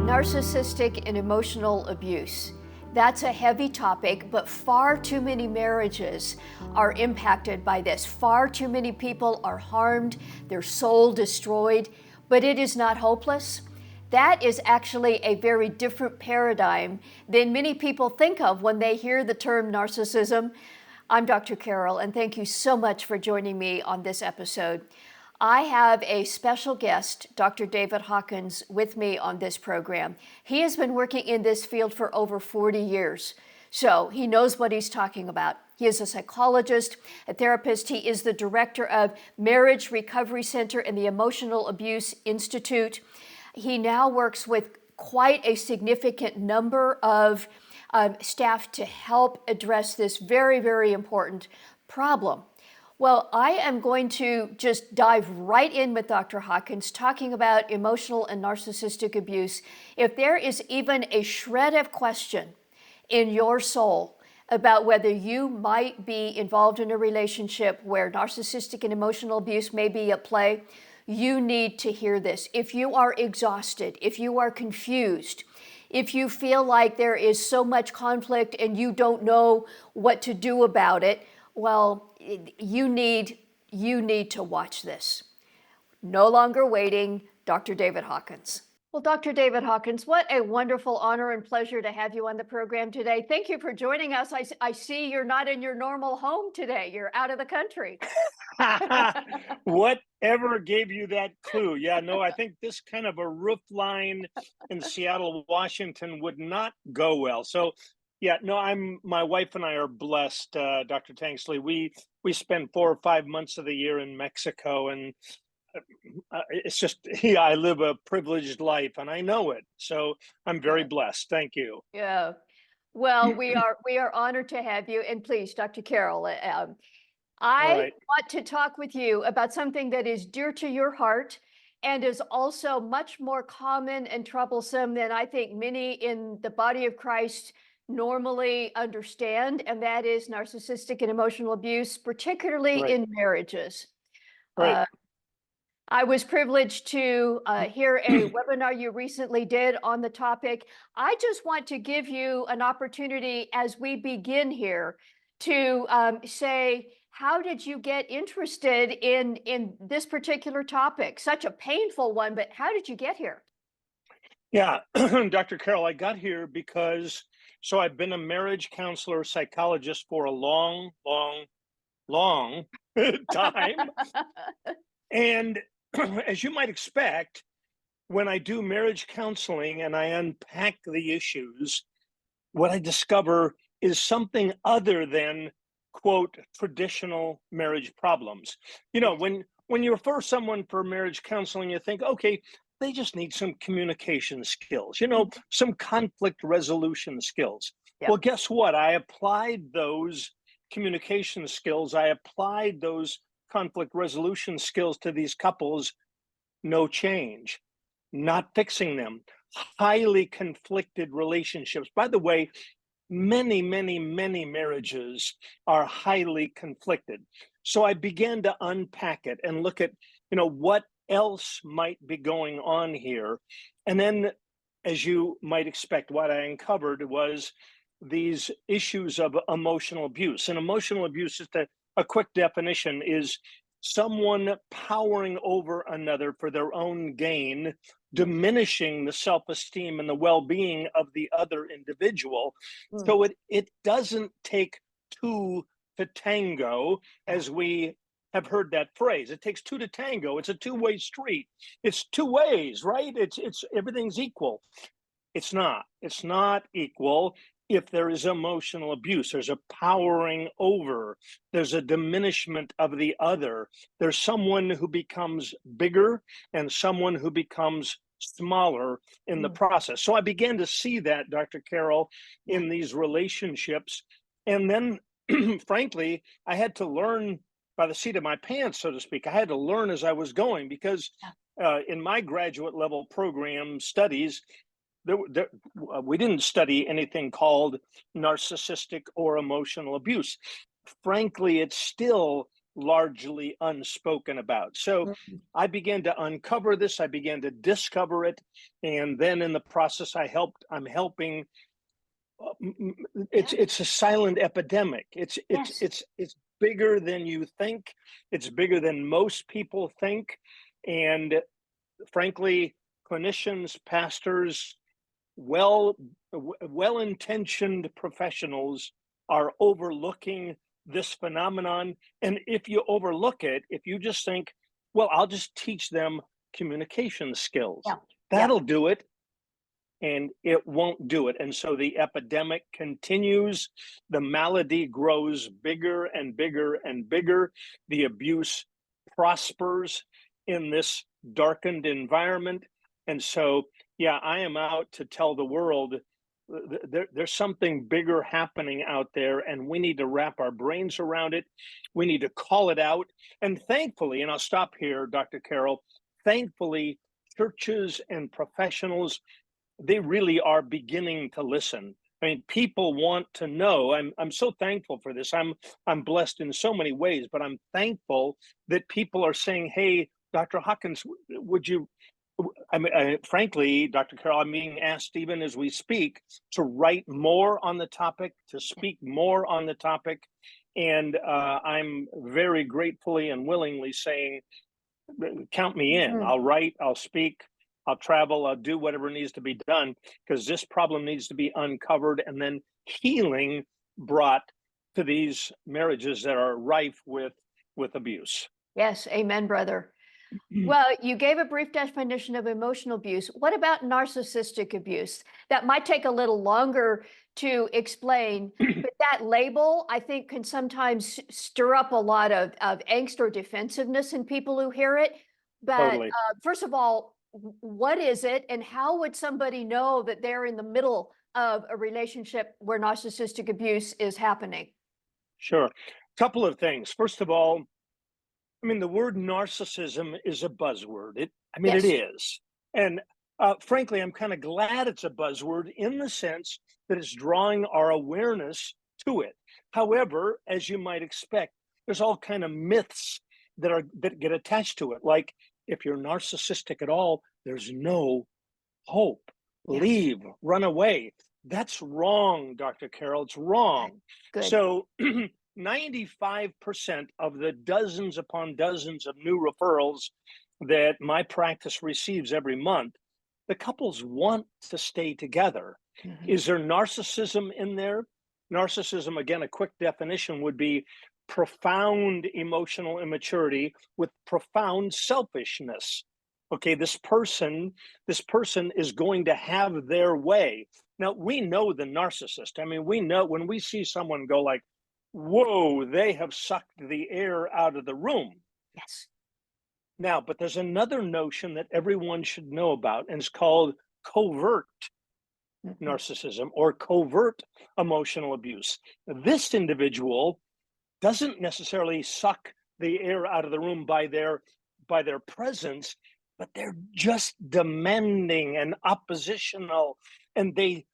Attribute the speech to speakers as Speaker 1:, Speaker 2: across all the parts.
Speaker 1: Narcissistic and emotional abuse. That's a heavy topic, but far too many marriages are impacted by this. Far too many people are harmed, their soul destroyed, but it is not hopeless. That is actually a very different paradigm than many people think of when they hear the term narcissism. I'm Dr. Carol, and thank you so much for joining me on this episode. I have a special guest, Dr. David Hawkins, with me on this program. He has been working in this field for over 40 years, so he knows what he's talking about. He is a psychologist, a therapist. He is the director of Marriage Recovery Center and the Emotional Abuse Institute. He now works with quite a significant number of staff to help address this very, very important problem. Well, I am going to just dive right in with Dr. Hawkins, talking about emotional and narcissistic abuse. If there is even a shred of question in your soul about whether you might be involved in a relationship where narcissistic and emotional abuse may be at play, you need to hear this. If you are exhausted, if you are confused, if you feel like there is so much conflict and you don't know what to do about it, well, you need to watch this. No longer waiting, Dr. David Hawkins. Well, Dr. David Hawkins, what a wonderful honor and pleasure to have you on the program today. Thank you for joining us. I see you're not in your normal home today. You're out of the country.
Speaker 2: Whatever gave you that clue? Yeah, no, I think this kind of a roof line in Seattle, Washington would not go well. So yeah, no, my wife and I are blessed, Dr. Tanksley. We spend 4 or 5 months of the year in Mexico, and it's just, yeah, I live a privileged life, and I know it. So I'm very blessed. Thank you.
Speaker 1: Yeah. Well, we are honored to have you. And please, Dr. Carol, I want to talk with you about something that is dear to your heart and is also much more common and troublesome than I think many in the body of Christ normally understand, and that is narcissistic and emotional abuse, particularly in marriages. I was privileged to hear a webinar you recently did on the topic. I just want to give you an opportunity as we begin here to say, how did you get interested in this particular topic? Such a painful one, but how did you get here?
Speaker 2: Yeah, Dr. Carol, I got here because I've been a marriage counselor, psychologist for a long time. And as you might expect, when I do marriage counseling and I unpack the issues, what I discover is something other than, quote, traditional marriage problems. You know, when you refer someone for marriage counseling, you think, okay, they just need some communication skills, some conflict resolution skills. Yep. Well, guess what? I applied those communication skills. I applied those conflict resolution skills to these couples. No change, not fixing them. Highly conflicted relationships. By the way, many marriages are highly conflicted. So I began to unpack it and look at, what else might be going on here. And then, as you might expect, what I uncovered was these issues of emotional abuse. And emotional abuse, just a quick definition, is someone powering over another for their own gain, diminishing the self-esteem and the well-being of the other individual. So it doesn't take two to tango, as we have heard that phrase. It takes two to tango. It's a two-way street. It's two ways, right? It's everything's equal. It's not. It's not equal. If there is emotional abuse, there's a powering over, there's a diminishment of the other. There's someone who becomes bigger and someone who becomes smaller in the process. So I began to see that, Dr. Carol, in these relationships. And then, frankly, I had to learn by the seat of my pants, so to speak. I had to learn as I was going, because in my graduate level program studies, we didn't study anything called narcissistic or emotional abuse. Frankly, it's still largely unspoken about. So
Speaker 1: Mhm.
Speaker 2: I began to uncover this, I began to discover it, and then in the process I'm helping.
Speaker 1: Yeah.
Speaker 2: It's a silent epidemic.
Speaker 1: Yes.
Speaker 2: It's bigger than you think. It's bigger than most people think, and frankly, clinicians, pastors, well well-intentioned professionals are overlooking this phenomenon. And if you overlook it, if you just think, well, I'll just teach them communication skills,
Speaker 1: Yeah. Yeah.
Speaker 2: that'll do it, and it won't do it. And so the epidemic continues, the malady grows bigger and bigger and bigger, the abuse prospers in this darkened environment. And so, yeah, I am out to tell the world there's something bigger happening out there, and we need to wrap our brains around it. We need to call it out. And thankfully, and I'll stop here, Dr. Carroll, thankfully, churches and professionals, they really are beginning to listen. I mean, people want to know. I'm so thankful for this. I'm blessed in so many ways, but I'm thankful that people are saying, "Hey, Dr. Hawkins, would you?" Frankly, Dr. Carroll, I'm being asked even as we speak to write more on the topic, to speak more on the topic, and I'm very gratefully and willingly saying, count me in.
Speaker 1: Mhm.
Speaker 2: I'll write, I'll speak, I'll travel, I'll do whatever needs to be done, because this problem needs to be uncovered and then healing brought to these marriages that are rife with abuse.
Speaker 1: Yes. Amen, brother. Well, you gave a brief definition of emotional abuse. What about narcissistic abuse? That might take a little longer to explain, but that label, I think, can sometimes stir up a lot of angst or defensiveness in people who hear it. But
Speaker 2: Totally.
Speaker 1: first of all, what is it, and how would somebody know that they're in the middle of a relationship where narcissistic abuse is happening?
Speaker 2: Sure. Couple of things. First of all, I mean, the word narcissism is a buzzword. It
Speaker 1: Yes.
Speaker 2: is. And frankly, I'm kind of glad it's a buzzword in the sense that it's drawing our awareness to it. However, as you might expect, there's all kind of myths that get attached to it. Like, if you're narcissistic at all, there's no hope.
Speaker 1: Yeah.
Speaker 2: Leave, run away. That's wrong, Dr. Carroll. It's
Speaker 1: Okay.
Speaker 2: wrong.
Speaker 1: Good.
Speaker 2: So 95% of the dozens upon dozens of new referrals that my practice receives every month, the couples want to stay together.
Speaker 1: Mhm.
Speaker 2: Is there narcissism in there? Narcissism, again, a quick definition would be profound emotional immaturity with profound selfishness. Okay, this person is going to have their way. Now, we know the narcissist. I mean, we know when we see someone go like, whoa, they have sucked the air out of the room.
Speaker 1: Yes.
Speaker 2: Now, but there's another notion that everyone should know about, and it's called covert
Speaker 1: Mhm.
Speaker 2: narcissism or covert emotional abuse. This individual doesn't necessarily suck the air out of the room by their presence, but they're just demanding and oppositional, and they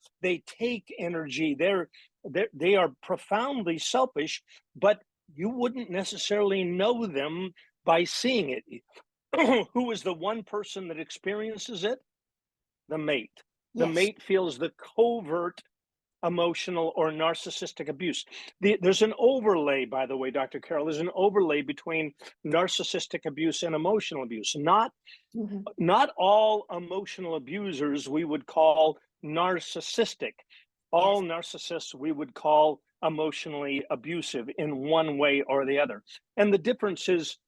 Speaker 2: take energy. They are profoundly selfish, but you wouldn't necessarily know them by seeing it. Who is the one person that experiences it? The mate. The
Speaker 1: Yes.
Speaker 2: mate feels the covert emotional or narcissistic abuse. There's an overlay, by the way, Dr. Carroll, there's an overlay between narcissistic abuse and emotional abuse.
Speaker 1: Mhm.
Speaker 2: Not all emotional abusers we would call narcissistic. All
Speaker 1: Yes.
Speaker 2: narcissists we would call emotionally abusive in one way or the other. And the difference is,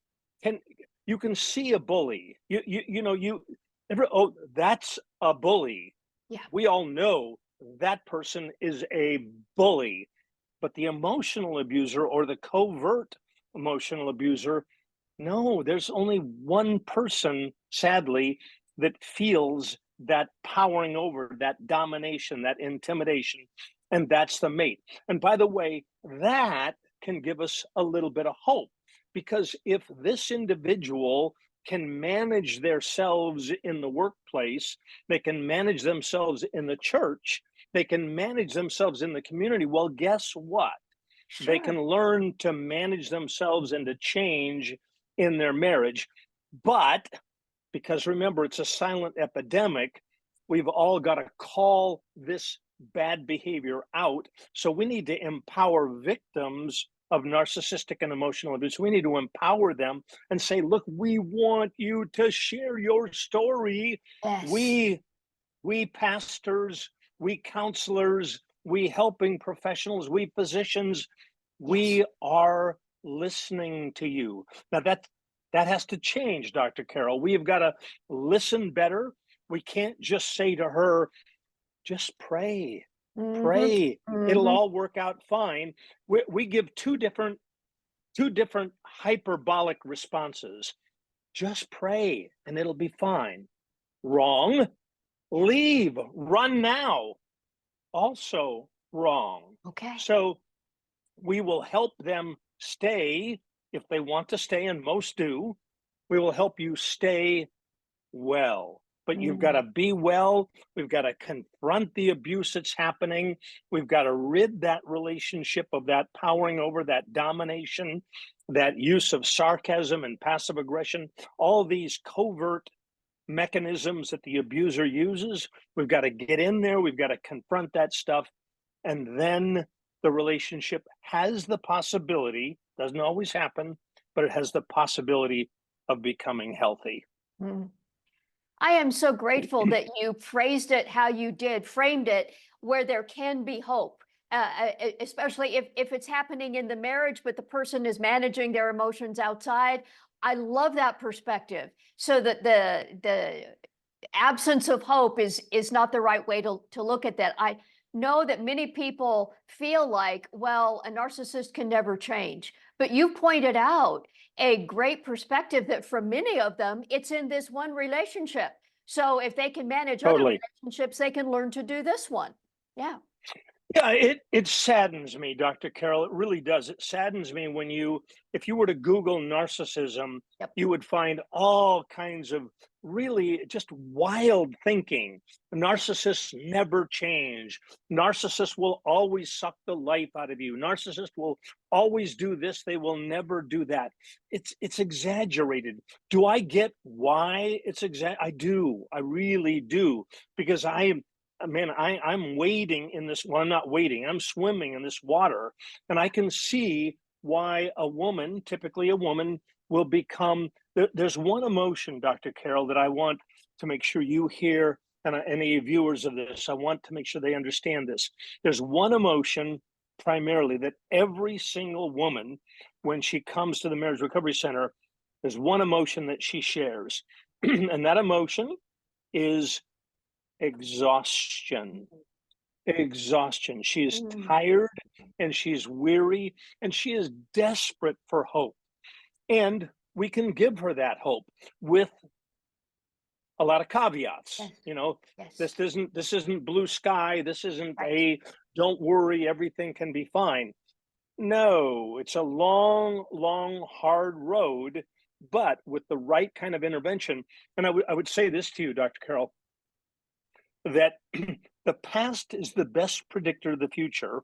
Speaker 2: can you can see a bully. You ever, oh, that's a bully.
Speaker 1: Yeah.
Speaker 2: We all know that person is a bully. But the emotional abuser or the covert emotional abuser, no, there's only one person, sadly, that feels that powering over, that domination, that intimidation, and that's the mate. And by the way, that can give us a little bit of hope, because if this individual can manage themselves in the workplace, they can manage themselves in the church, they can manage themselves in the community. Well, guess what? They
Speaker 1: Sure.
Speaker 2: can learn to manage themselves and to change in their marriage. But because remember, it's a silent epidemic, we've all got to call this bad behavior out. So we need to empower victims of narcissistic and emotional abuse. We need to empower them and say, look, we want you to share your story.
Speaker 1: Yes.
Speaker 2: We pastors, we counselors, we helping professionals, we physicians,
Speaker 1: Yes.
Speaker 2: we are listening to you. Now that has to change, Dr. Carol. We have got to listen better. We can't just say to her, just pray,
Speaker 1: Mm-hmm.
Speaker 2: pray. It'll
Speaker 1: Mm-hmm.
Speaker 2: all work out fine. We give two different hyperbolic responses. Just pray and it'll be fine. Wrong.
Speaker 1: Yeah.
Speaker 2: Leave, run now. Also wrong.
Speaker 1: Okay.
Speaker 2: So we will help them stay if they want to stay, and most do. We will help you stay well. But you've got
Speaker 1: Mm.
Speaker 2: to be well. We've got to confront the abuse that's happening. We've got to rid that relationship of that powering over, that domination, that use of sarcasm and passive aggression, all these covert mechanisms that the abuser uses. We've got to get in there. We've got to confront that stuff. And then the relationship has the possibility, doesn't always happen, but it has the possibility of becoming healthy.
Speaker 1: Mm. I am so grateful that you phrased it how you did, framed it where there can be hope, especially if it's happening in the marriage, but the person is managing their emotions outside. I love that perspective. So that the absence of hope is not the right way to look at that. I know that many people feel like, well, a narcissist can never change, but you pointed out a great perspective that for many of them, it's in this one relationship. So if they can manage other
Speaker 2: Totally.
Speaker 1: relationships, they can learn to do this one. Yeah.
Speaker 2: Yeah, it saddens me, Dr. Carol. It really does. It saddens me when if you were to Google narcissism,
Speaker 1: Yep.
Speaker 2: you would find all kinds of really just wild thinking.
Speaker 1: Yeah.
Speaker 2: Narcissists never change. Narcissists will always suck the life out of you. Narcissists will always do this. They will never do that. It's exaggerated. Do I get why it's I do. I really do, because I'm wading in this. Well, I'm not wading. I'm swimming in this water, and I can see why a woman, typically a woman, will become. There's one emotion, Dr. Carol, that I want to make sure you hear, and any viewers of this, I want to make sure they understand this. There's one emotion primarily that every single woman, when she comes to the Marriage Recovery Center, there's one emotion that she shares, and that emotion is exhaustion. Exhaustion. She is
Speaker 1: Mm.
Speaker 2: tired and she's weary and she is desperate for hope. And we can give her that hope with a lot of caveats.
Speaker 1: Yes. Yes.
Speaker 2: This isn't blue sky. This isn't
Speaker 1: Right.
Speaker 2: a don't worry, everything can be fine. No, it's a long, long, hard road, but with the right kind of intervention. And I would say this to you, Dr. Carol, that the past is the best predictor of the future.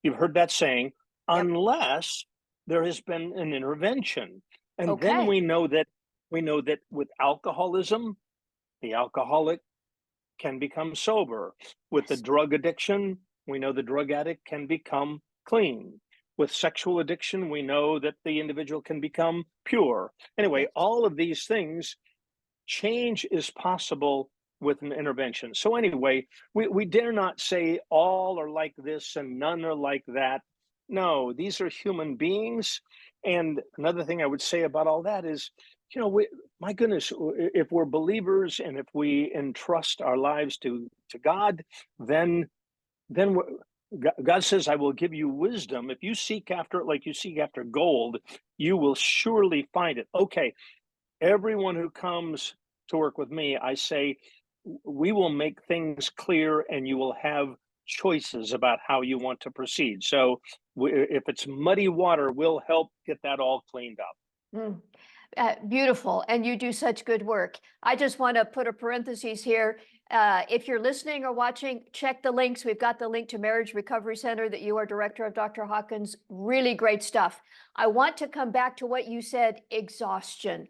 Speaker 2: You've heard that saying,
Speaker 1: Yep.
Speaker 2: unless there has been an intervention. And then
Speaker 1: Okay.
Speaker 2: we know that with alcoholism, the alcoholic can become sober. With the
Speaker 1: Yes.
Speaker 2: drug addiction, we know the drug addict can become clean. With sexual addiction, we know that the individual can become pure. Anyway,
Speaker 1: Yes.
Speaker 2: all of these things, change is possible with an intervention. So anyway, we dare not say all are like this and none are like that. No, these are human beings. And another thing I would say about all that is, my goodness, if we're believers and if we entrust our lives to God, then God says, I will give you wisdom. If you seek after it like you seek after gold, you will surely find it. Okay, everyone who comes to work with me, I say, we will make things clear and you will have choices about how you want to proceed. So if it's muddy water, we'll help get that all cleaned up.
Speaker 1: Mm. Beautiful, and you do such good work. I just want to put a parenthesis here. If you're listening or watching, check the links. We've got the link to Marriage Recovery Center that you are director of, Dr. Hawkins. Really great stuff. I want to come back to what you said, exhaustion.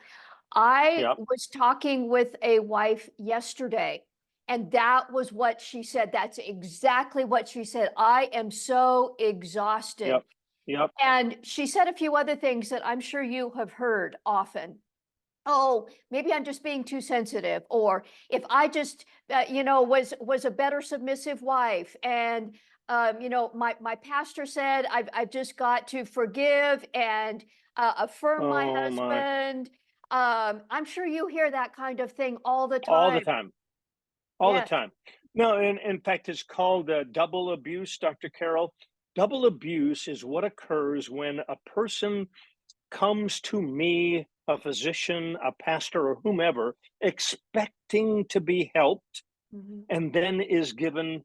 Speaker 1: I
Speaker 2: Yep.
Speaker 1: was talking with a wife yesterday, and that was what she said. That's exactly what she said. I am so exhausted.
Speaker 2: Yep. Yep.
Speaker 1: And she said a few other things that I'm sure you have heard often. Oh, maybe I'm just being too sensitive, or if I just, was a better submissive wife, and my pastor said I've just got to forgive and affirm my
Speaker 2: Oh my.
Speaker 1: husband. I'm sure you hear that kind of thing all the
Speaker 2: All the
Speaker 1: time.
Speaker 2: time. All the
Speaker 1: Yes.
Speaker 2: time. No, in fact, it's called double abuse, Dr. Carol. Double abuse is what occurs when a person comes to me, a physician, a pastor, or whomever, expecting to be helped,
Speaker 1: Mhm.
Speaker 2: and then is given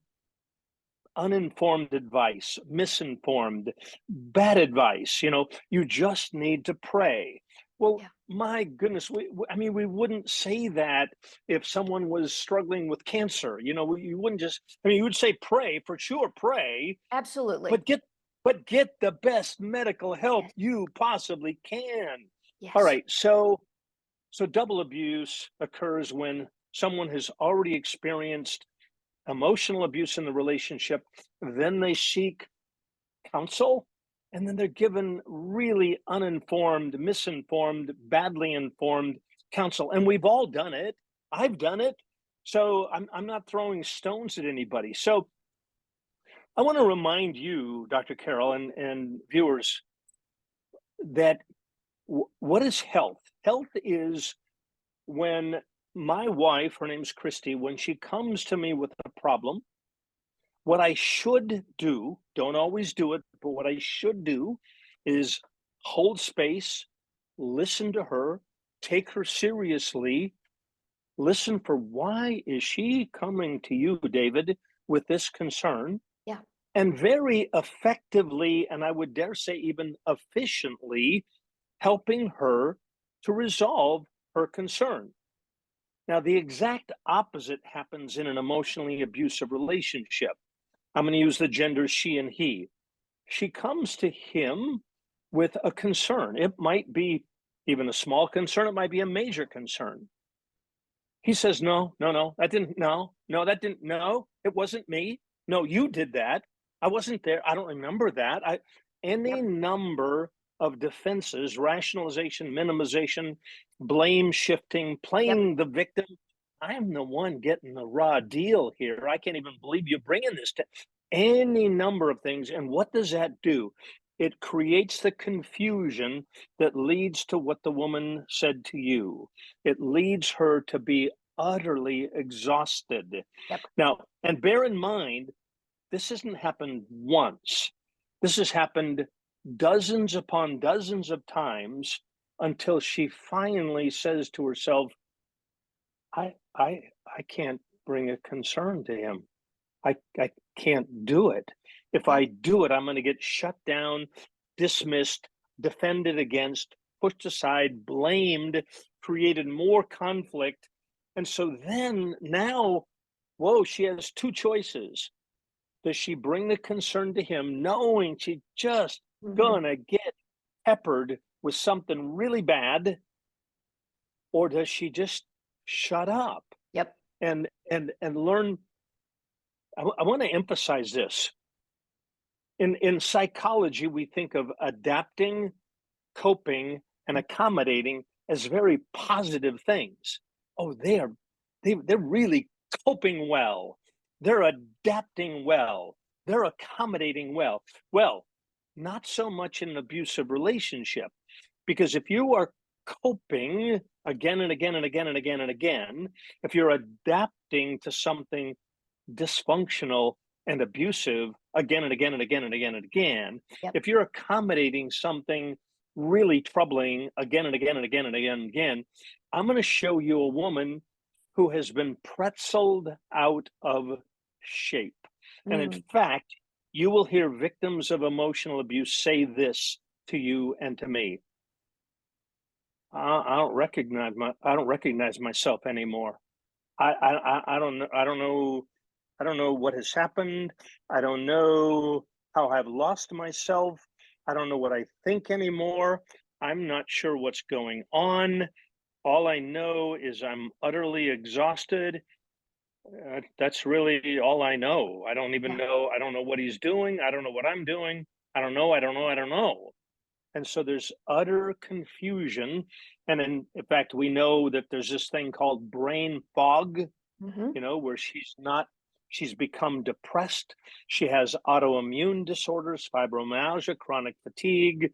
Speaker 2: uninformed advice, misinformed, bad advice. You just need to pray. Well,
Speaker 1: Yeah,
Speaker 2: my goodness, I mean, we wouldn't say that if someone was struggling with cancer. You wouldn't just, I mean, you would say pray, for sure, pray,
Speaker 1: absolutely.
Speaker 2: but get the best medical help
Speaker 1: Yes,
Speaker 2: you possibly can. All
Speaker 1: yes.
Speaker 2: right, so double abuse occurs when someone has already experienced emotional abuse in the relationship, then they seek counsel, and then they're given really uninformed, misinformed, badly informed counsel. And we've all done it. I've done it. So I'm not throwing stones at anybody. So I want to remind you, Dr. Carol, and viewers, that what is health? Health is when my wife, her name's Christy, when she comes to me with a problem, what I should do, don't always do it, but what I should do is hold space, listen to her, take her seriously, listen for why is she coming to you, David, with this concern,
Speaker 1: Yeah.
Speaker 2: and very effectively, and I would dare say even efficiently, helping her to resolve her concern. Now, the exact opposite happens in an emotionally abusive relationship. I'm going to use the genders she and he. She comes to him with a concern. It might be even a small concern, it might be a major concern. He says, no, no, no, that didn't, no, no, that didn't, no, it wasn't me. No, you did that. I wasn't there. I don't remember that. Any
Speaker 1: Yep.
Speaker 2: number of defenses, rationalization, minimization, blame shifting,
Speaker 1: Yep.
Speaker 2: playing the victim. I am the one getting the raw deal here. I can't even believe you're bringing this to any number of things. And what does that do? It creates the confusion that leads to what the woman said to you. It leads her to be utterly exhausted.
Speaker 1: Yep.
Speaker 2: Now, and bear in mind, this hasn't happened once. This has happened dozens upon dozens of times until she finally says to herself, I can't bring a concern to him. I can't do it. If
Speaker 1: Yeah.
Speaker 2: I do it, I'm going to get shut down, dismissed, defended against, pushed aside, blamed, created more conflict. And so then now, whoa, she has two choices. Does she bring the concern to him, knowing she's just
Speaker 1: Hmm.
Speaker 2: gonna get peppered with something really bad, or does she just shut up
Speaker 1: Yep.
Speaker 2: and learn? I want to emphasize this. In psychology, we think of adapting, coping, and accommodating as very positive things. Oh, they're really coping well. They're adapting well. They're accommodating well. Well, not so much in an abusive relationship, because if you are coping again and again and again and again and again, if you're adapting to something dysfunctional and abusive again and again and again and again and again,
Speaker 1: Yep.
Speaker 2: if you're accommodating something really troubling again and again and again and again and again, I'm going to show you a woman who has been pretzeled out of shape. And in
Speaker 1: Mm.
Speaker 2: fact, you will hear victims of emotional abuse say this to you and to me. I don't recognize myself anymore. I don't know. I don't know what has happened. I don't know how I've lost myself. I don't know what I think anymore. I'm not sure what's going on. All I know is I'm utterly exhausted. That's really all I know. I don't even
Speaker 1: Yeah.
Speaker 2: know. I don't know what he's doing. I don't know what I'm doing. I don't know. I don't know. I don't know. And so there's utter confusion. And in fact, we know that there's this thing called brain fog,
Speaker 1: Hmm.
Speaker 2: where she's become depressed. She has autoimmune disorders, fibromyalgia, chronic fatigue,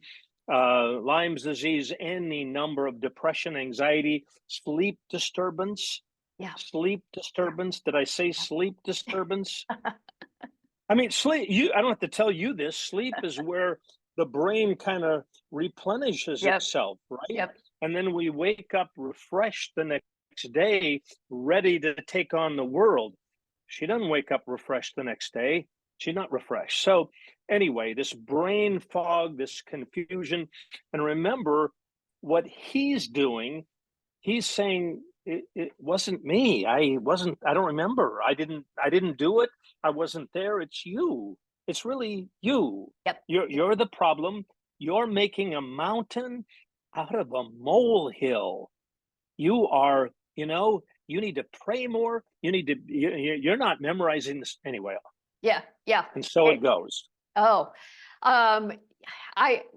Speaker 2: Lyme's disease, any number of depression, anxiety, sleep disturbance.
Speaker 1: Yeah.
Speaker 2: Sleep disturbance. Did I say sleep disturbance? I mean, sleep, I don't have to tell you this. Sleep is where the brain kind of replenishes
Speaker 1: Yep.
Speaker 2: itself, right?
Speaker 1: Yep.
Speaker 2: And then we wake up refreshed the next day, ready to take on the world. She doesn't wake up refreshed the next day. She's not refreshed. So, anyway, this brain fog, this confusion. And remember what he's doing, he's saying, it wasn't me. I don't remember. I didn't do it. I wasn't there. It's you. It's really you.
Speaker 1: Yep.
Speaker 2: You're the problem. You're making a mountain out of a molehill. You are, you need to pray more. You need to, you're not memorizing this anyway.
Speaker 1: Yeah. Yeah.
Speaker 2: And so it goes.
Speaker 1: Oh, um,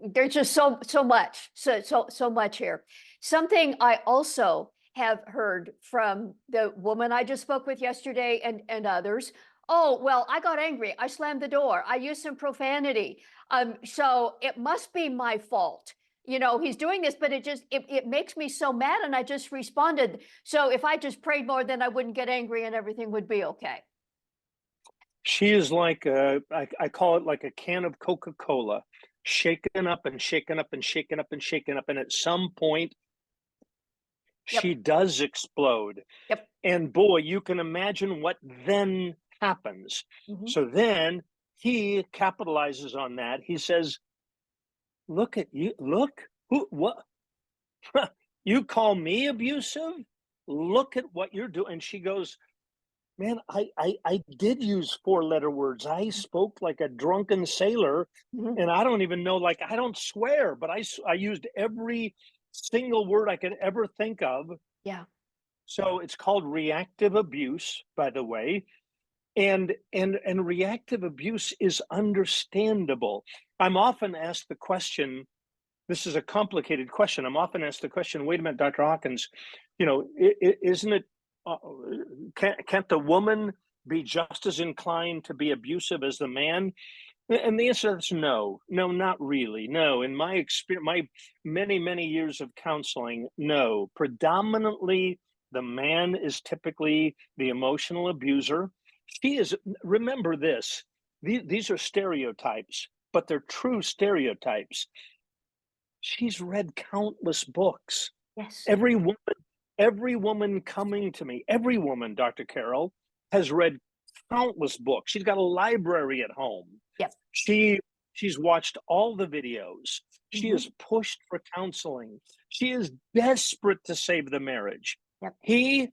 Speaker 1: there's just so much, so much here. Something I also have heard from the woman I just spoke with yesterday and others. Oh, well, I got angry. I slammed the door. I used some profanity. So it must be my fault. He's doing this, but it makes me so mad, and I just responded. So if I just prayed more, then I wouldn't get angry, and everything would be okay.
Speaker 2: She is like I call it like a can of Coca-Cola, shaken up and shaken up and shaken up and shaken up. And at some point,
Speaker 1: Yep.
Speaker 2: she does explode.
Speaker 1: Yep.
Speaker 2: And boy, you can imagine what then happens.
Speaker 1: Hmm.
Speaker 2: So then he capitalizes on that. He says, look at you, look, what? You call me abusive? Look at what you're doing. And she goes, man, I did use four-letter words. I spoke like a drunken sailor,
Speaker 1: Hmm.
Speaker 2: and I don't even know, like, I don't swear, but I used every single word I could ever think of.
Speaker 1: Yeah.
Speaker 2: So it's called reactive abuse, by the way. And reactive abuse is understandable. I'm often asked the question, this is a complicated question. I'm often asked the question, wait a minute, Dr. Hawkins, isn't it, uh, can't the woman be just as inclined to be abusive as the man? And the answer is no, not really. No, in my experience, my many years of counseling, no. Predominantly, the man is typically the emotional abuser. She is, remember this, these are stereotypes, but they're true stereotypes. She's read countless books.
Speaker 1: Yes.
Speaker 2: Every woman, every woman coming to me, every woman, Dr. Carol, has read countless books. She's got a library at home.
Speaker 1: Yep.
Speaker 2: She's watched all the videos. She
Speaker 1: Hmm.
Speaker 2: is pushed for counseling. She is desperate to save the marriage.
Speaker 1: Yep.
Speaker 2: He,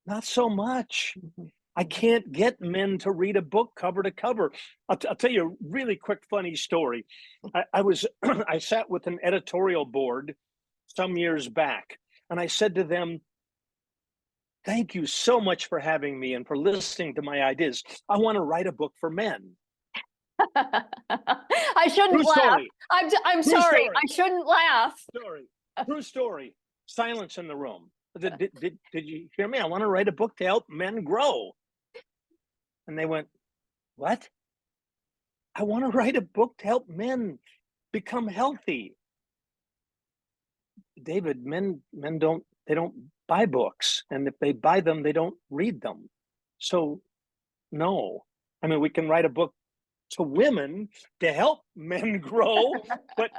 Speaker 2: not so much.
Speaker 1: Mhm.
Speaker 2: I can't get men to read a book cover to cover. I'll tell you a really quick, funny story. I was I sat with an editorial board some years back, and I said to them, "Thank you so much for having me and for listening to my ideas. I want to write a book for men."
Speaker 1: I shouldn't
Speaker 2: True
Speaker 1: laugh.
Speaker 2: story.
Speaker 1: I'm
Speaker 2: True
Speaker 1: sorry.
Speaker 2: story.
Speaker 1: I shouldn't laugh.
Speaker 2: Story. True story. Silence in the room. Did you hear me? I want to write a book to help men grow. And they went, what? I want to write a book to help men become healthy. David, men don't buy books, and if they buy them, they don't read them. So no. I mean, we can write a book to women to help men grow, but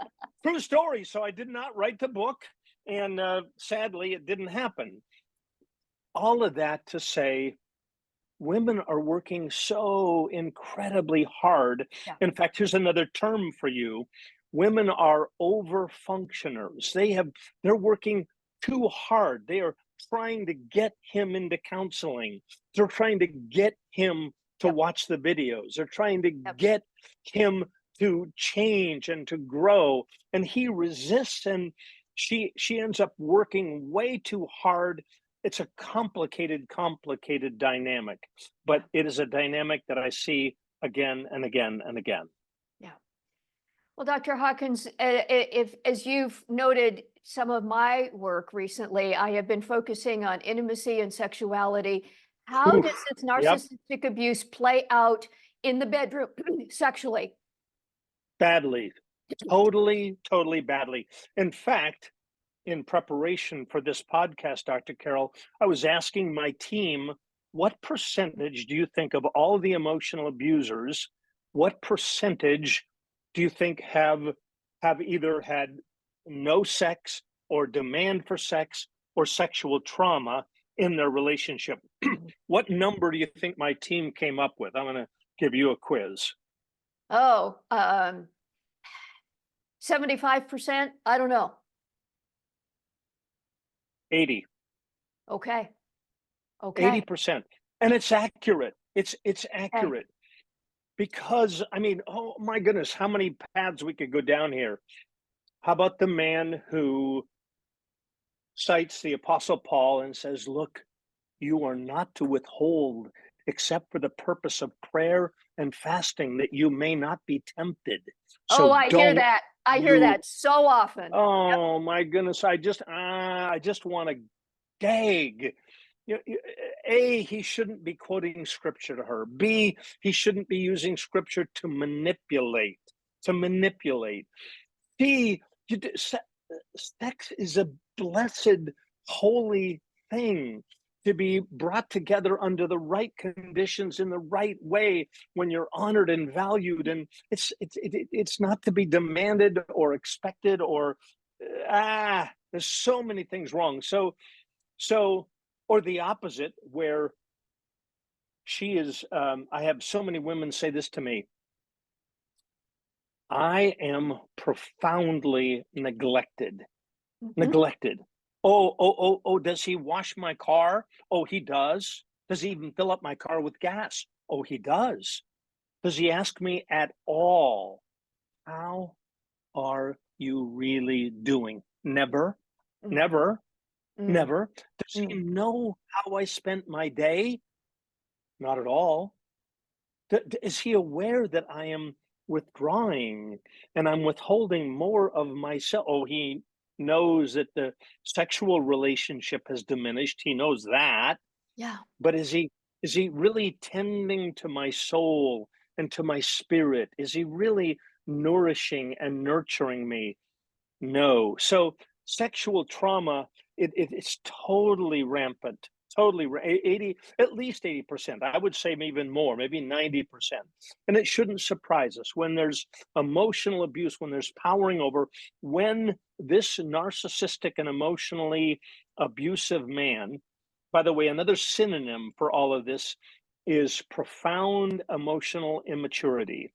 Speaker 2: true story. So I did not write the book, and sadly, it didn't happen. All of that to say, women are working so incredibly hard.
Speaker 1: Yeah.
Speaker 2: In fact, here's another term for you. Women are over functioners. They're working too hard. They are trying to get him into counseling. They're trying to get him to
Speaker 1: Yep.
Speaker 2: watch the videos. They're trying to
Speaker 1: Yep.
Speaker 2: get him to change and to grow. And he resists, and she ends up working way too hard. It's a complicated dynamic, but it is a dynamic that I see again and again and again.
Speaker 1: Yeah. Well, Dr. Hawkins, if as you've noted some of my work recently, I have been focusing on intimacy and sexuality. How does
Speaker 2: Oof.
Speaker 1: this
Speaker 2: Yep.
Speaker 1: narcissistic abuse play out in the bedroom sexually?
Speaker 2: Badly. Totally badly. In fact, in preparation for this podcast, Dr. Carol, I was asking my team, what percentage do you think of all the emotional abusers, what percentage do you think have either had no sex or demand for sex or sexual trauma in their relationship? What number do you think my team came up with? I'm going to give you a quiz.
Speaker 1: Oh, 75%? I don't know.
Speaker 2: 80.
Speaker 1: Okay. Okay.
Speaker 2: 80%. And it's accurate. It's
Speaker 1: Okay.
Speaker 2: accurate. Because, I mean, oh my goodness, how many paths we could go down here. How about the man who cites the Apostle Paul and says, look, you are not to withhold except for the purpose of prayer and fasting, that you may not be tempted.
Speaker 1: Oh,
Speaker 2: So
Speaker 1: I hear
Speaker 2: don't
Speaker 1: that. I hear
Speaker 2: you,
Speaker 1: that so often. Yep.
Speaker 2: oh my goodness, I just want to gag. A, he shouldn't be quoting scripture to her. B, he shouldn't be using scripture to manipulate. C, sex is a blessed, holy thing to be brought together under the right conditions in the right way when you're honored and valued, and it's not to be demanded or expected or there's so many things wrong. So or the opposite, where she is, I have so many women say this to me: I am profoundly neglected. Oh, does he wash my car? Oh, he does. Does he even fill up my car with gas? Oh, he does. Does he ask me at all, how are you really doing? Never. Never. Does he know how I spent my day? Not at all. Is he aware that I am withdrawing and I'm withholding more of myself? Oh, he knows that the sexual relationship has diminished. He knows that.
Speaker 1: Yeah.
Speaker 2: But is he really tending to my soul and to my spirit? Is he really nourishing and nurturing me? No. So sexual trauma, it's totally rampant. Totally 80, at least 80%. I would say even more, maybe 90%. And it shouldn't surprise us when there's emotional abuse, when there's powering over, when this narcissistic and emotionally abusive man, by the way, another synonym for all of this is profound emotional immaturity.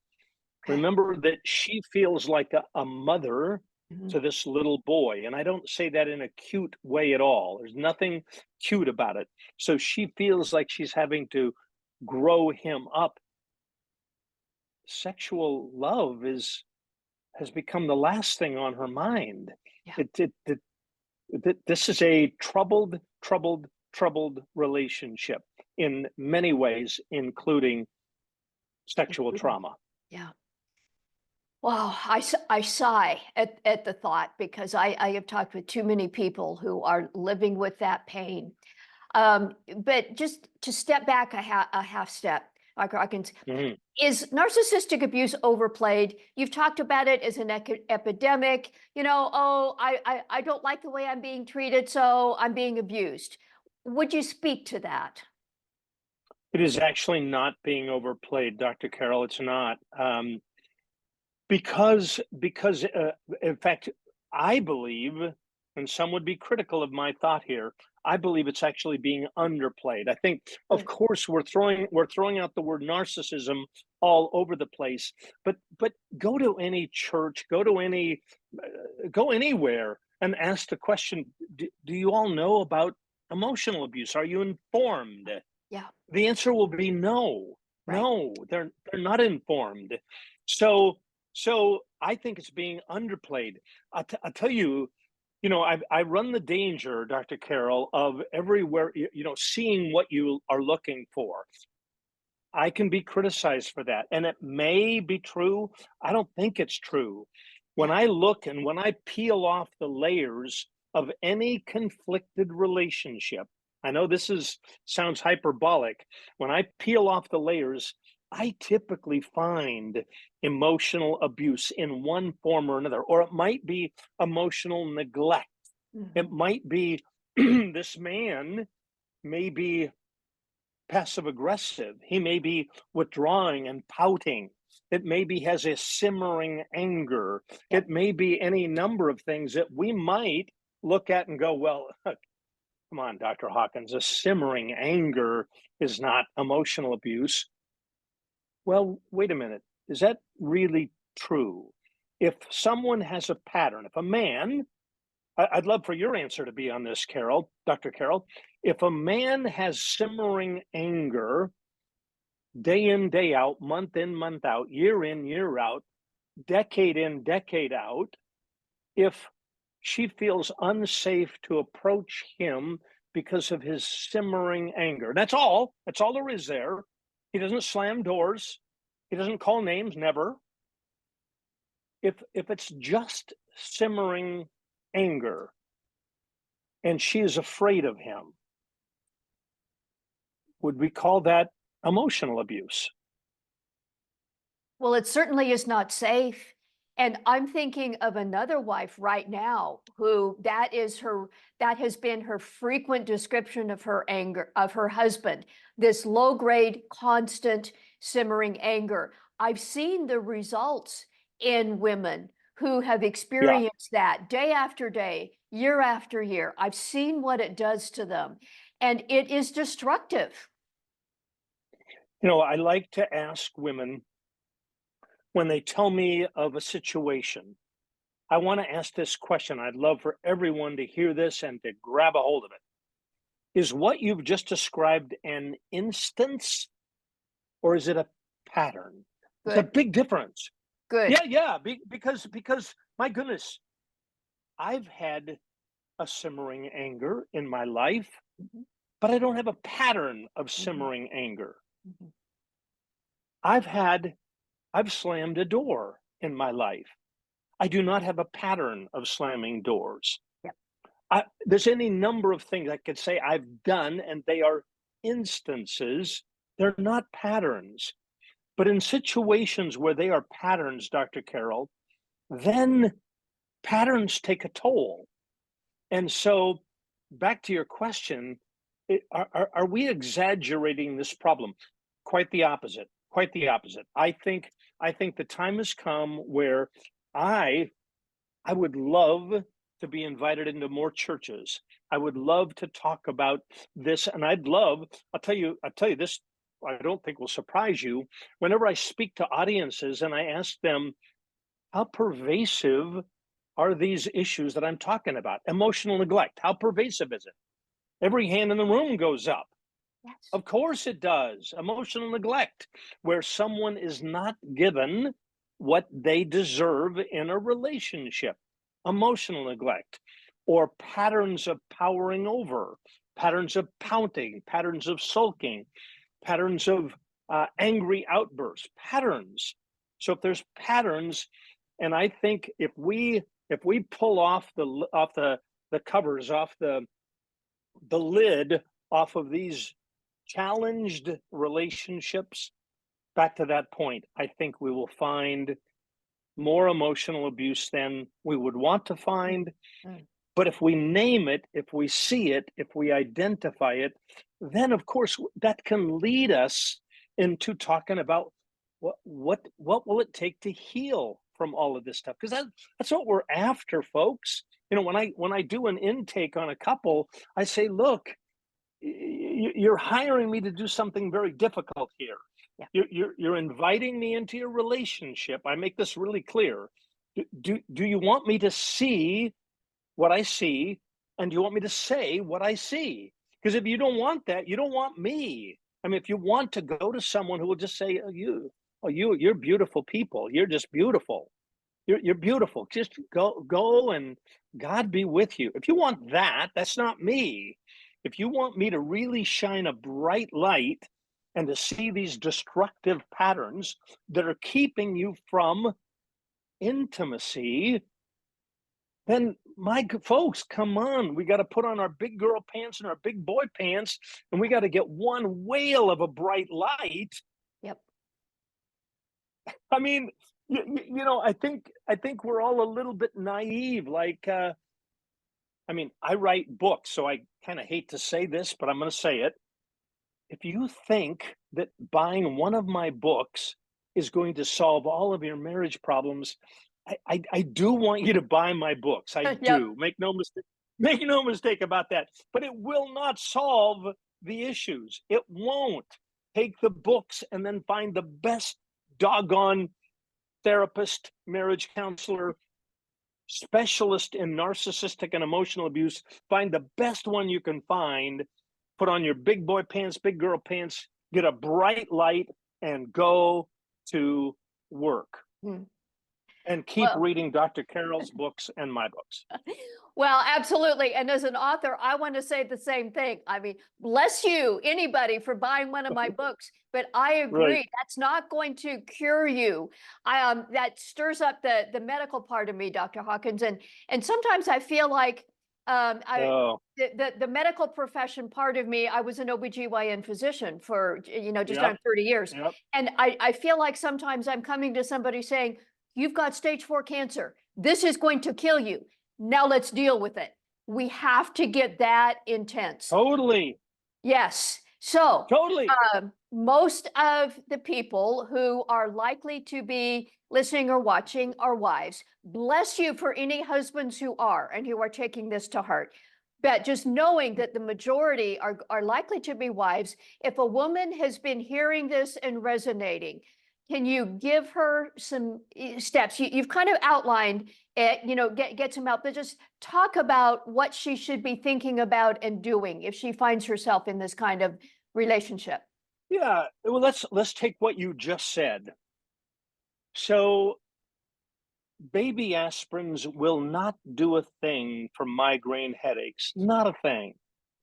Speaker 1: Okay.
Speaker 2: Remember that she feels like a mother
Speaker 1: Mhm.
Speaker 2: to this little boy. And I don't say that in a cute way at all. There's nothing cute about it. So she feels like she's having to grow him up. Sexual love has become the last thing on her mind.
Speaker 1: Yeah.
Speaker 2: This is a troubled relationship in many ways, including sexual trauma.
Speaker 1: Yeah. Wow, I sigh at the thought, because I have talked with too many people who are living with that pain. But just to step back a half step, Dr. Hawkins,
Speaker 2: Mhm.
Speaker 1: is narcissistic abuse overplayed? You've talked about it as an epidemic. Oh, I don't like the way I'm being treated, so I'm being abused. Would you speak to that?
Speaker 2: It is actually not being overplayed, Dr. Carroll. It's not. Because in fact, I believe and some would be critical of my thought here, I believe it's actually being underplayed. I think, of
Speaker 1: Good.
Speaker 2: course, we're throwing out the word narcissism all over the place, but go to any church, go anywhere, and ask the question: do you all know about emotional abuse? Are you informed?
Speaker 1: Yeah.
Speaker 2: The answer will be no.
Speaker 1: Right.
Speaker 2: No, they're not informed. So so I think it's being underplayed. I'll tell you, I run the danger, Dr. Carroll, of everywhere, seeing what you are looking for. I can be criticized for that, and it may be true. I don't think it's true. When
Speaker 1: Yeah.
Speaker 2: I look and when I peel off the layers of any conflicted relationship, I know sounds hyperbolic. When I peel off the layers, I typically find emotional abuse in one form or another, or it might be emotional neglect. It
Speaker 1: Hmm.
Speaker 2: might be this man may be passive aggressive. He may be withdrawing and pouting. It maybe has a simmering anger.
Speaker 1: Yep.
Speaker 2: It may be any number of things that we might look at and go, well, come on, Dr. Hawkins, a simmering anger is not emotional abuse. Well, wait a minute. Is that really true? If someone has a pattern, if a man, I'd love for your answer to be on this, Carol, Dr. Carol. If a man has simmering anger day in, day out, month in, month out, year in, year out, decade in, decade out, if she feels unsafe to approach him because of his simmering anger. That's all there is there. He doesn't slam doors. He doesn't call names, never. If it's just simmering anger and she is afraid of him, would we call that emotional abuse?
Speaker 1: Well, it certainly is not safe. And I'm thinking of another wife right now who that has been her frequent description of her anger, of her husband, this low grade, constant simmering anger. I've seen the results in women who have
Speaker 2: Yeah.
Speaker 1: experienced that day after day, year after year. I've seen what it does to them, and it is destructive.
Speaker 2: I like to ask women when they tell me of a situation. I want to ask this question. I'd love for everyone to hear this and to grab a hold of it. Is what you've just described an instance or is it a pattern? It's a
Speaker 1: Good,
Speaker 2: big difference.
Speaker 1: good.
Speaker 2: Yeah, yeah, because my goodness, I've had a simmering anger in my life,
Speaker 1: Mhm,
Speaker 2: but I don't have a pattern of
Speaker 1: mhm,
Speaker 2: simmering anger.
Speaker 1: mhm.
Speaker 2: I've had I've slammed a door in my life. I do not have a pattern of slamming doors.
Speaker 1: Yep.
Speaker 2: There's any number of things I could say I've done, and they are instances. They're not patterns. But in situations where they are patterns, Dr. Carroll, then patterns take a toll. And so, back to your question, are we exaggerating this problem? Quite the opposite. Quite the opposite. I think the time has come where I I would love to be invited into more churches. I would love to talk about this, and I'll tell you this, I don't think will surprise you. Whenever I speak to audiences and I ask them, how pervasive are these issues that I'm talking about? Emotional neglect, how pervasive is it? Every hand in the room goes up.
Speaker 1: Yes.
Speaker 2: Of course it does. Emotional neglect, where someone is not given what they deserve in a relationship. Emotional neglect, or patterns of powering over, patterns of pouting, patterns of sulking, patterns of angry outbursts, patterns. So if there's patterns, and I think if we pull off the covers off the lid off of these challenged relationships, back to that point, I think we will find more emotional abuse than we would want to
Speaker 1: Mm,
Speaker 2: find.
Speaker 1: mm.
Speaker 2: But if we name it, if we see it, if we identify it, then of course that can lead us into talking about what will it take to heal from all of this stuff? Because that's what we're after, folks. when I do an intake on a couple, I say, look, you're hiring me to do something very difficult here.
Speaker 1: Yeah.
Speaker 2: You're inviting me into your relationship. I make this really clear. Do you want me to see what I see, and do you want me to say what I see? Because if you don't want that, you don't want me. I mean, if you want to go to someone who will just say, you're beautiful people. You're just beautiful. You're beautiful. Just go, and God be with you. If you want that, that's not me. If you want me to really shine a bright light and to see these destructive patterns that are keeping you from intimacy, then folks, come on. We got to put on our big girl pants and our big boy pants, and we got to get one whale of a bright light.
Speaker 1: Yep.
Speaker 2: I mean, I think we're all a little bit naive. Like, I mean, I write books, so I kind of hate to say this, but I'm going to say it. If you think that buying one of my books is going to solve all of your marriage problems, I do want you to buy my books. I
Speaker 1: Yep.
Speaker 2: do. Make no mistake. Make no mistake about that. But it will not solve the issues. It won't. Take the books and then find the best doggone therapist, marriage counselor, specialist in narcissistic and emotional abuse. Find the best one you can find. Put on your big boy pants, big girl pants, get a bright light, and go to work. And keep reading Dr. Carroll's books and my books.
Speaker 1: Well, absolutely. And as an author, I want to say the same thing. I mean, bless you, anybody, for buying one of my books. But I agree,
Speaker 2: Right.
Speaker 1: that's not going to cure you. That stirs up the medical part of me, Dr. Hawkins. And sometimes I feel like the medical profession part of me, I was an OBGYN physician for, just
Speaker 2: Yep.
Speaker 1: under 30 years.
Speaker 2: Yep.
Speaker 1: And I feel like sometimes I'm coming to somebody saying, you've got stage 4 cancer. This is going to kill you. Now let's deal with it. We have to get that intense.
Speaker 2: Totally.
Speaker 1: Yes. So
Speaker 2: Totally.
Speaker 1: most of the people who are likely to be listening or watching are wives. Bless you for any husbands who are and who are taking this to heart. But just knowing that the majority are likely to be wives, if a woman has been hearing this and resonating, can you give her some steps? You've kind of outlined it, get some help, but just talk about what she should be thinking about and doing if she finds herself in this kind of relationship.
Speaker 2: Yeah. Well, let's take what you just said. So baby aspirins will not do a thing for migraine headaches. Not a thing.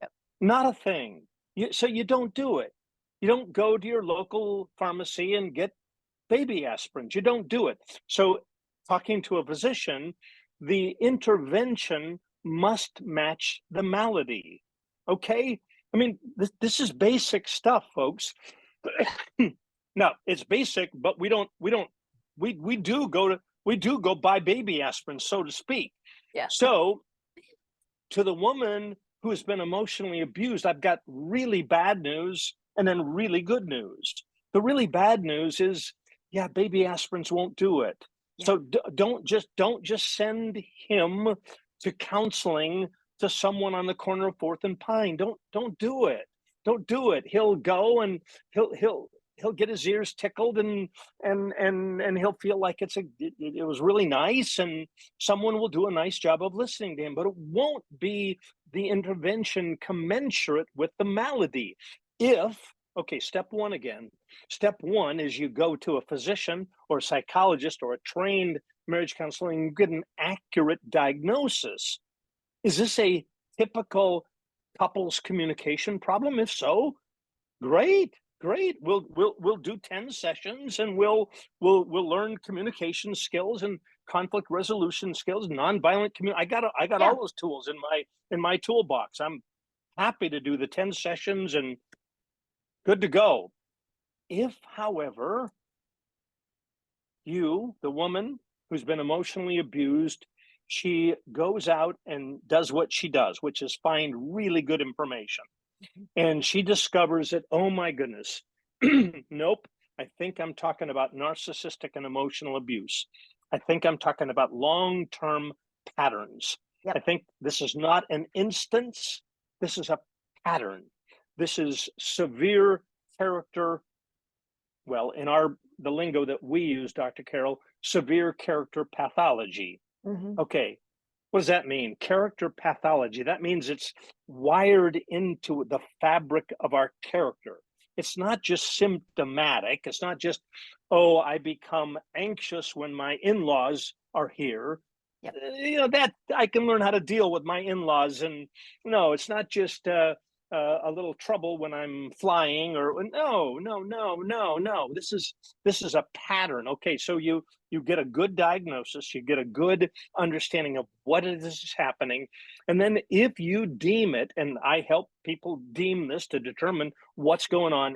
Speaker 1: Yep.
Speaker 2: Not a thing. So you don't do it. You don't go to your local pharmacy and get baby aspirins. You don't do it. So talking to a physician, the intervention must match the malady. Okay? I mean, this is basic stuff, folks. No, it's basic, but we do go buy baby aspirin, so to speak.
Speaker 1: Yeah.
Speaker 2: So to the woman who's been emotionally abused, I've got really bad news and then really good news. The really bad news is, yeah, baby aspirins won't do it. Yeah. So don't just send him to counseling to someone on the corner of 4th and Pine. Don't do it. Don't do it. He'll go and he'll get his ears tickled and he'll feel like it was really nice, and someone will do a nice job of listening to him, but it won't be the intervention commensurate with the malady. Okay, step one again. Step one is you go to a physician or a psychologist or a trained marriage counselor and you get an accurate diagnosis. Is this a typical couples communication problem? If so, great. We'll do 10 sessions and we'll learn communication skills and conflict resolution skills, nonviolent communication. I got all those tools in my toolbox. I'm happy to do the 10 sessions and good to go. If, however, you, the woman who's been emotionally abused, she goes out and does what she does, which is find really good information. And she discovers that, oh my goodness, nope, I think I'm talking about narcissistic and emotional abuse. I think I'm talking about long-term patterns.
Speaker 1: Yep.
Speaker 2: I think this is not an instance. This is a pattern. This is severe character. Well, in the lingo that we use, Dr. Carol, severe character pathology.
Speaker 1: Hmm.
Speaker 2: Okay, what does that mean? Character pathology. That means it's wired into the fabric of our character. It's not just symptomatic. It's not just, oh, I become anxious when my in-laws are here.
Speaker 1: Yep.
Speaker 2: That I can learn how to deal with my in-laws. And no, it's not just a little trouble when I'm flying, or no. This is a pattern. Okay, so you get a good diagnosis, you get a good understanding of what it is happening, and then if you deem it, and I help people deem this to determine what's going on.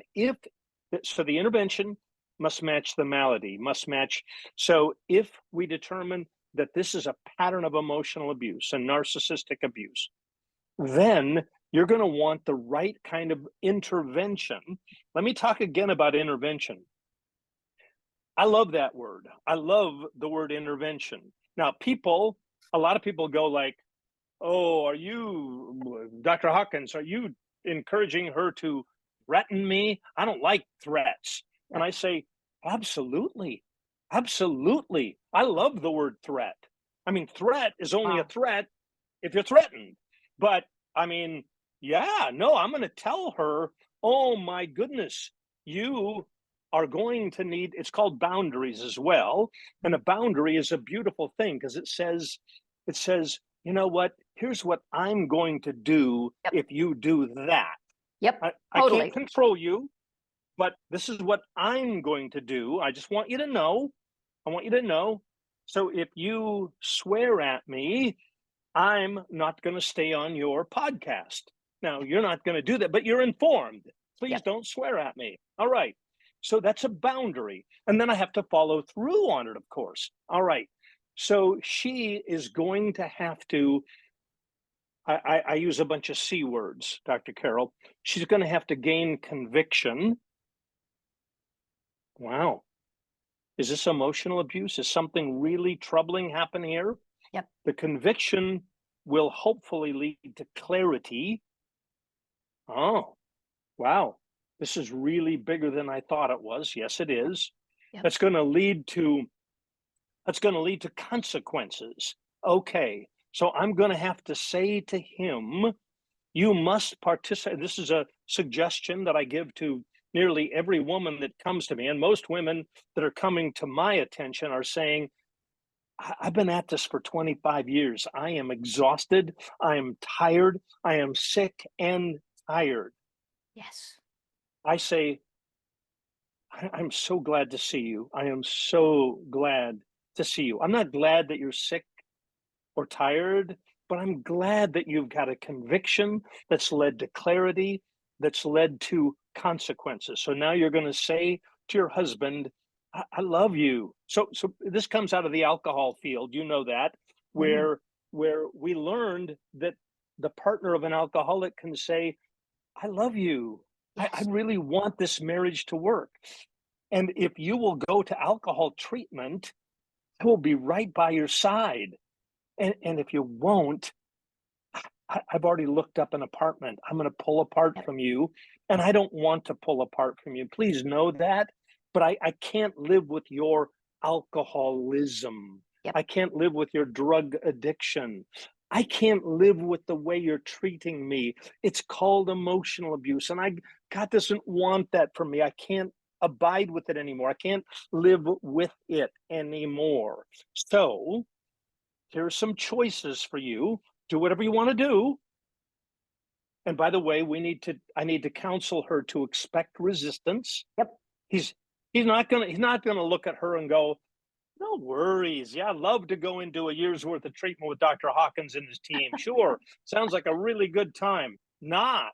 Speaker 2: So the intervention must match the malady, must match. So if we determine that this is a pattern of emotional abuse and narcissistic abuse, then you're going to want the right kind of intervention. Let me talk again about intervention. I love that word. I love the word intervention. Now, a lot of people go like, oh, are you, Dr. Hawkins, are you encouraging her to threaten me? I don't like threats. And
Speaker 1: Yep.
Speaker 2: I say, absolutely. Absolutely. I love the word threat. I mean, threat is only a
Speaker 1: Wow.
Speaker 2: threat if you're threatened. But I mean, yeah, no, I'm going to tell her, oh my goodness, you are going to need, it's called boundaries as well. And a boundary is a beautiful thing because it says, you know what, here's what I'm going to do
Speaker 1: Yep.
Speaker 2: if you do that.
Speaker 1: Yep.
Speaker 2: I can't
Speaker 1: Totally.
Speaker 2: control you, but this is what I'm going to do. I just want you to know. I want you to know. So if you swear at me, I'm not going to stay on your podcast. Now, you're not going to do that, but you're informed. Please
Speaker 1: Yep.
Speaker 2: don't swear at me. All right. So that's a boundary. And then I have to follow through on it, of course. All right. So she is going to have to, I use a bunch of C words, Dr. Carol. She's going to have to gain conviction. Wow. Is this emotional abuse? Is something really troubling happening here?
Speaker 1: Yep.
Speaker 2: The conviction will hopefully lead to clarity. Oh, wow. This is really bigger than I thought it was. Yes, it is.
Speaker 1: Yep.
Speaker 2: That's going to lead to consequences. Okay. So I'm going to have to say to him, you must participate. This is a suggestion that I give to nearly every woman that comes to me. And most women that are coming to my attention are saying, I've been at this for 25 years. I am exhausted. I am tired. I am sick and tired.
Speaker 1: Yes.
Speaker 2: I say, I'm so glad to see you. I am so glad to see you. I'm not glad that you're sick or tired, but I'm glad that you've got a conviction that's led to clarity, that's led to consequences. So now you're going to say to your husband, I love you. So this comes out of the alcohol field, you know that,
Speaker 1: Hmm.
Speaker 2: where we learned that the partner of an alcoholic can say, I love you. I
Speaker 1: Yes.
Speaker 2: really want this marriage to work. And if you will go to alcohol treatment, I will be right by your side. And if you won't, I've already looked up an apartment. I'm going to pull apart
Speaker 1: Yep.
Speaker 2: from you. And I don't want to pull apart from you. Please know that. But I can't live with your alcoholism.
Speaker 1: Yep.
Speaker 2: I can't live with your drug addiction. I can't live with the way you're treating me. It's called emotional abuse. And God doesn't want that for me. I can't abide with it anymore. I can't live with it anymore. So here are some choices for you. Do whatever you want to do. And by the way, I need to counsel her to expect resistance.
Speaker 1: Yep.
Speaker 2: He's he's not gonna look at her and go, no worries. Yeah, I'd love to go into a year's worth of treatment with Dr. Hawkins and his team. Sure. Sounds like a really good time. Not.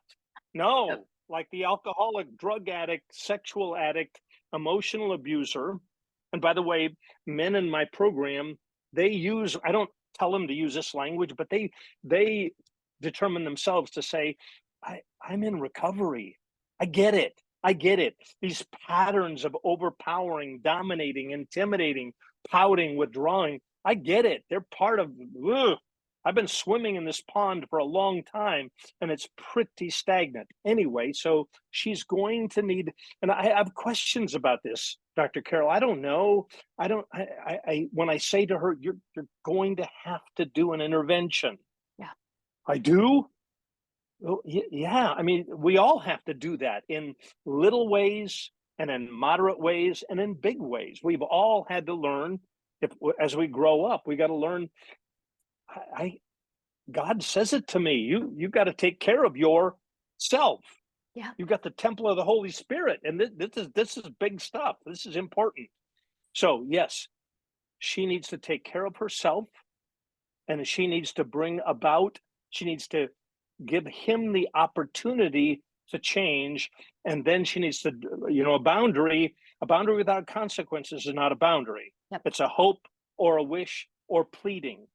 Speaker 1: Yep.
Speaker 2: No, like the alcoholic, drug addict, sexual addict, emotional abuser. And by the way, men in my program, I don't tell them to use this language, but they determine themselves to say, I'm in recovery. I get it. I get it. These patterns of overpowering, dominating, intimidating, pouting, withdrawing. I get it. They're part of, ugh. I've been swimming in this pond for a long time and it's pretty stagnant. Anyway, so she's going to need, and I have questions about this, Dr. Carol. I don't know. I don't, when I say to her, you're going to have to do an intervention.
Speaker 1: Yeah.
Speaker 2: I do? Oh, yeah. I mean, we all have to do that in little ways and in moderate ways and in big ways. We've all had to learn. If as we grow up, we got to learn. I God says it to me. You got to take care of yourself.
Speaker 1: Yeah.
Speaker 2: You've got the temple of the Holy Spirit, and this is big stuff. This is important. So yes, she needs to take care of herself, and she needs to bring about. She needs to give him the opportunity to change, and then she needs to, a boundary. A boundary without consequences is not a boundary.
Speaker 1: Yep.
Speaker 2: It's a hope or a wish or pleading.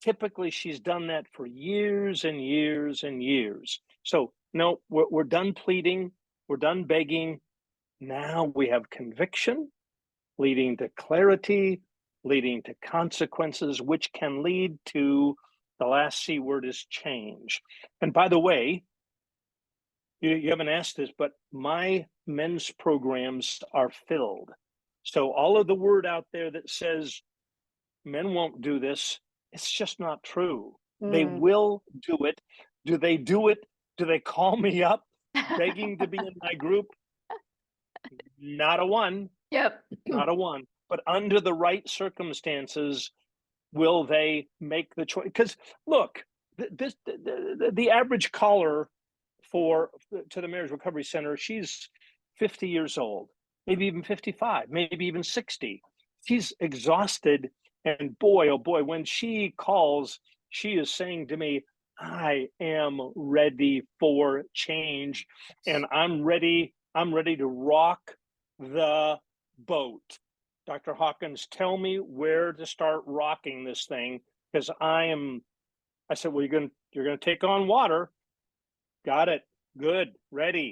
Speaker 2: Typically, she's done that for years and years and years. So, no, we're done pleading, we're done begging. Now we have conviction leading to clarity, leading to consequences, which can lead to the last C word is change. And by the way, you haven't asked this, but my men's programs are filled. So, all of the word out there that says men won't do this, it's just not true. They will do it. Do they do it? Do they call me up begging to be in my group? Not a one.
Speaker 1: Yep.
Speaker 2: Not a one. But under the right circumstances, will they make the choice? Because look, the average caller to the Marriage Recovery Center, she's 50 years old, maybe even 55, maybe even 60. She's exhausted. And boy, oh boy, when she calls, she is saying to me, I am ready for change and I'm ready to rock the boat. Dr. Hawkins, tell me where to start rocking this thing because I said, well, you're going to take on water. Got it. Good. Ready.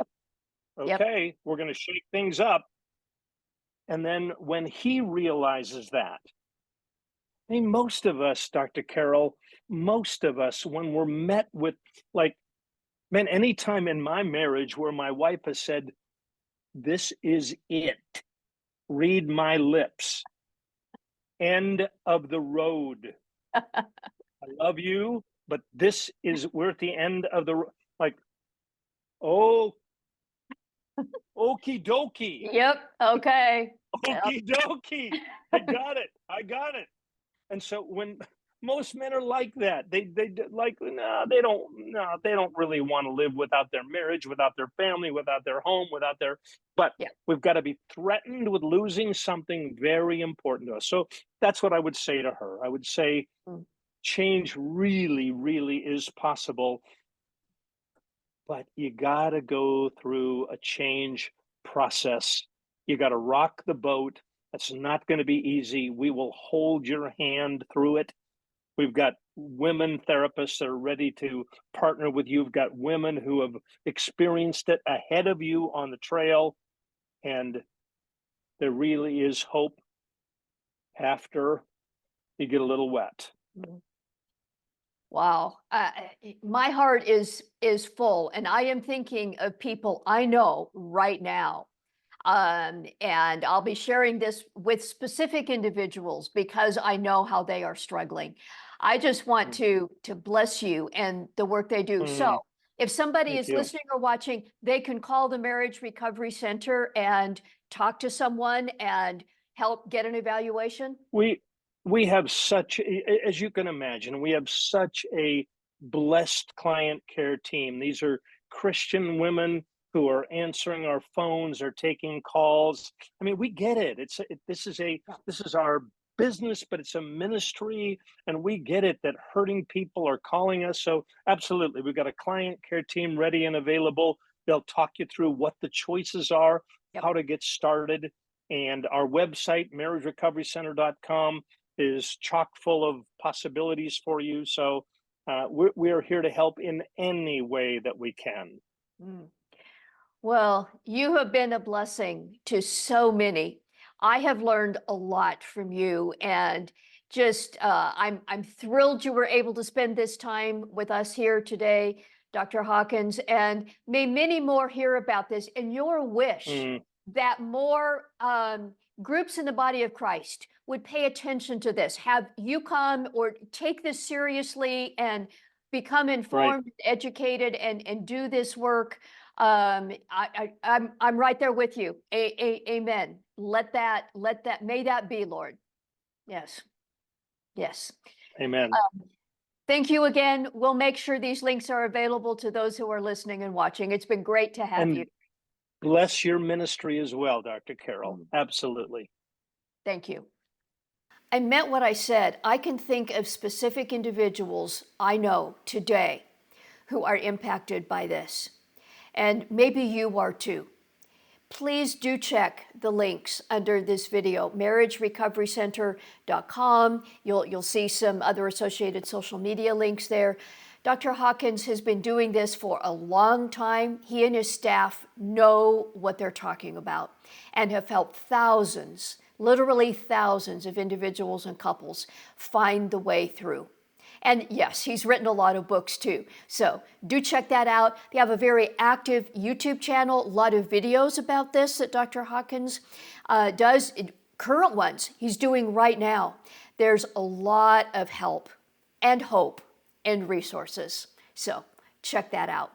Speaker 2: Okay. Yep. We're going to shake things up. And then when he realizes that, I mean, most of us, Dr. Carol, most of us, when we're met with, like, man, anytime in my marriage where my wife has said, this is it, read my lips, end of the road. I love you, but we're at the end of the, like, oh, okie dokie.
Speaker 1: Yep. Okay.
Speaker 2: Okie dokie. I got it. And so when most men are like that, they like, no, they don't really want to live without their marriage, without their family, without their home, but we've got to be threatened with losing something very important to us. So that's what I would say to her. I would say change really, really is possible, but you got to go through a change process. You got to rock the boat. That's not going to be easy. We will hold your hand through it. We've got women therapists that are ready to partner with you. We've got women who have experienced it ahead of you on the trail. And there really is hope after you get a little wet.
Speaker 1: Wow. My heart is full, and I am thinking of people I know right now. And I'll be sharing this with specific individuals because I know how they are struggling. I just want to bless you and the work they do. So if somebody is listening or watching, they can call the Marriage Recovery Center and talk to someone and help get an evaluation.
Speaker 2: We have such, as you can imagine, we have such a blessed client care team. These are Christian women who are answering our phones or taking calls. I mean, we get it. This is our business, but it's a ministry, and we get it that hurting people are calling us. So absolutely, we've got a client care team ready and available. They'll talk you through what the choices are, how to get started. And our website, marriagerecoverycenter.com, is chock full of possibilities for you. So we're here to help in any way that we can.
Speaker 1: Well, you have been a blessing to so many. I have learned a lot from you, and I'm thrilled you were able to spend this time with us here today, Dr. Hawkins, and may many more hear about this. And your wish
Speaker 2: Mm,
Speaker 1: that more groups in the body of Christ would pay attention to this, have you come or take this seriously and become
Speaker 2: right.
Speaker 1: informed, educated, and do this work. I'm right there with you. Amen. May that be, Lord. Yes. Yes.
Speaker 2: Amen.
Speaker 1: Thank you again. We'll make sure these links are available to those who are listening and watching. It's been great to have you.
Speaker 2: And bless your ministry as well, Dr. Carol.
Speaker 1: Mm.
Speaker 2: Absolutely.
Speaker 1: Thank you. I meant what I said. I can think of specific individuals I know today who are impacted by this. And maybe you are too. Please do check the links under this video, marriagerecoverycenter.com. You'll see some other associated social media links there. Dr. Hawkins has been doing this for a long time. He and his staff know what they're talking about and have helped thousands, literally thousands of individuals and couples find the way through. And yes, he's written a lot of books too. So do check that out. They have a very active YouTube channel, a lot of videos about this that Dr. Hawkins does, current ones he's doing right now. There's a lot of help and hope and resources. So check that out.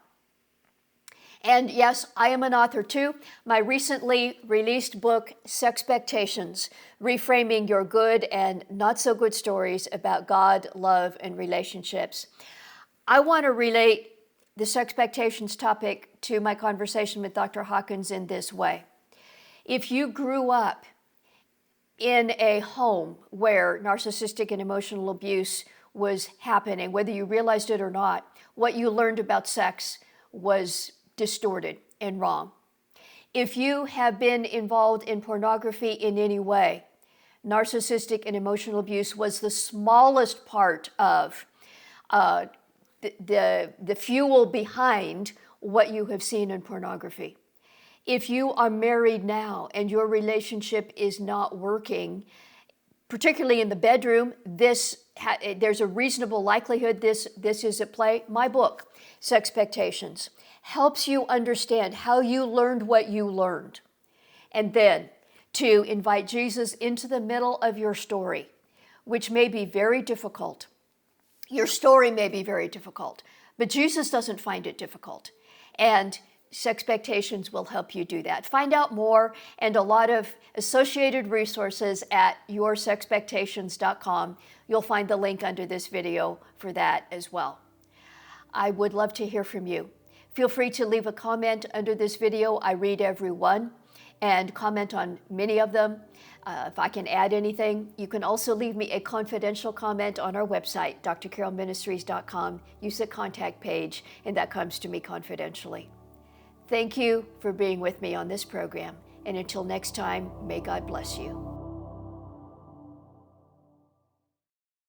Speaker 1: And yes, I am an author too. My recently released book, Sexpectations, Reframing Your Good and Not So Good Stories About God, Love, and Relationships. I want to relate the Sexpectations topic to my conversation with Dr. Hawkins in this way. If you grew up in a home where narcissistic and emotional abuse was happening, whether you realized it or not, what you learned about sex was distorted and wrong. If you have been involved in pornography in any way, narcissistic and emotional abuse was the smallest part of the fuel behind what you have seen in pornography. If you are married now and your relationship is not working, particularly in the bedroom, there's a reasonable likelihood this is at play. My book, Sexpectations, helps you understand how you learned what you learned. And then to invite Jesus into the middle of your story, which may be very difficult. Your story may be very difficult, but Jesus doesn't find it difficult. And Sexpectations will help you do that. Find out more and a lot of associated resources at yoursexpectations.com. You'll find the link under this video for that as well. I would love to hear from you. Feel free to leave a comment under this video. I read every one and comment on many of them. If I can add anything, you can also leave me a confidential comment on our website, drcarolministries.com. Use the contact page, and that comes to me confidentially. Thank you for being with me on this program. And until next time, may God bless you.